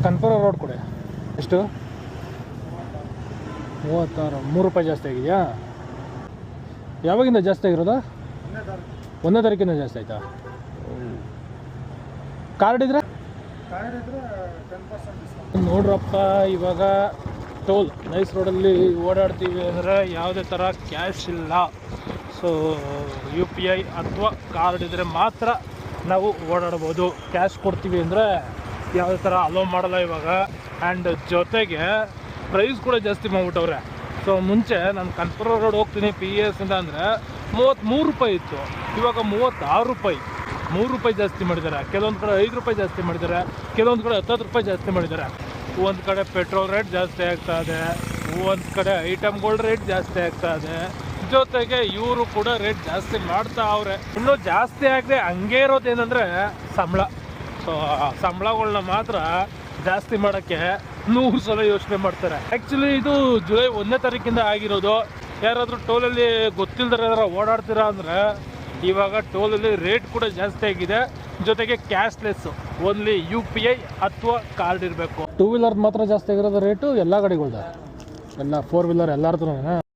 ಕನ್ಪುರ road ಕೊಡಿ. ಎಷ್ಟು? 36. 3 ರೂಪಾಯಿ ಜಾಸ್ತಿ ಆಗಿದೆಯಾ? ಯಾವಾಗಿಂದ ಜಾಸ್ತಿ ಆಗಿರೋದಾ? 1ನೇ ತಾರೀಕಿಂದ ಜಾಸ್ತಿ ಆಯಿತಾ? ಕಾರ್ಡ್ ಇದ್ರೆ ನೋಡ್ರಪ್ಪ, ಇವಾಗ ಟೋಲ್ ನೈಸ್ ರೋಡಲ್ಲಿ ಓಡಾಡ್ತೀವಿ ಅಂದರೆ ಯಾವುದೇ ಥರ ಕ್ಯಾಶ್ ಇಲ್ಲ. ಸೊ UPI ಅಥವಾ ಕಾರ್ಡ್ ಇದ್ದರೆ ಮಾತ್ರ ನಾವು ಓಡಾಡ್ಬೋದು. ಕ್ಯಾಶ್ ಕೊಡ್ತೀವಿ ಅಂದರೆ ಯಾವುದೇ ಥರ ಅಲೋ ಮಾಡಲ್ಲ ಇವಾಗ. ಆ್ಯಂಡ್ ಜೊತೆಗೆ ಪ್ರೈಸ್ ಕೂಡ ಜಾಸ್ತಿ ಮಾಡಿಬಿಟ್ಟವ್ರೆ. ಸೊ ಮುಂಚೆ ನಾನು ಕನ್ಪುರ ರೋಡ್ ಹೋಗ್ತೀನಿ PES ಇಂದ ಅಂದರೆ 33 ರೂಪಾಯಿ ಇತ್ತು, ಇವಾಗ 36 ರೂಪಾಯಿ. 3 ರೂಪಾಯಿ ಜಾಸ್ತಿ ಮಾಡಿದ್ದಾರೆ. ಕೆಲವೊಂದು ಕಡೆ 5 ರೂಪಾಯಿ ಜಾಸ್ತಿ ಮಾಡಿದ್ದಾರೆ, ಕೆಲವೊಂದು ಕಡೆ 10 ರೂಪಾಯಿ ಜಾಸ್ತಿ ಮಾಡಿದ್ದಾರೆ. ಒಂದು ಕಡೆ ಪೆಟ್ರೋಲ್ ರೇಟ್ ಜಾಸ್ತಿ ಆಗ್ತಾ ಇದೆ, ಒಂದು ಕಡೆ ಐಟಮ್ಗಳ ರೇಟ್ ಜಾಸ್ತಿ ಆಗ್ತಾ ಇದೆ, ಜೊತೆಗೆ ಇವರು ಕೂಡ ರೇಟ್ ಜಾಸ್ತಿ ಮಾಡ್ತಾ ಅವ್ರೆ. ಇನ್ನೂ ಜಾಸ್ತಿ ಆಗದೆ ಹಂಗೆ ಇರೋದೇನೆಂದರೆ ಸಂಬಳ. ಸೊ ಸಂಬಳಗಳನ್ನ ಮಾತ್ರ ಜಾಸ್ತಿ ಮಾಡೋಕ್ಕೆ 100 ಸಲ ಯೋಚನೆ ಮಾಡ್ತಾರೆ. ಆ್ಯಕ್ಚುಲಿ ಇದು ಜುಲೈ 1ನೇ ತಾರೀಕಿಂದ ಆಗಿರೋದು. ಯಾರಾದರೂ ಟೋಲಲ್ಲಿ ಗೊತ್ತಿಲ್ಲದ್ರೆ ಯಾರು ಓಡಾಡ್ತೀರಾ ಅಂದರೆ ಇವಾಗ ಟೋಲಲ್ಲಿ ರೇಟ್ ಕೂಡ ಜಾಸ್ತಿ ಆಗಿದೆ. ಜೊತೆಗೆ ಕ್ಯಾಶ್ಲೆಸ್ಸು, ಓನ್ಲಿ UPI ಅಥವಾ ಕಾರ್ಡ್ ಇರಬೇಕು. 2 ವೀಲರ್ ಮಾತ್ರ ಜಾಸ್ತಿ ಆಗಿರೋದು ರೇಟು ಎಲ್ಲ ಗಾಡಿಗಳ್ದು, ಎಲ್ಲ 4 ವೀಲರ್ ಎಲ್ಲರದ್ದು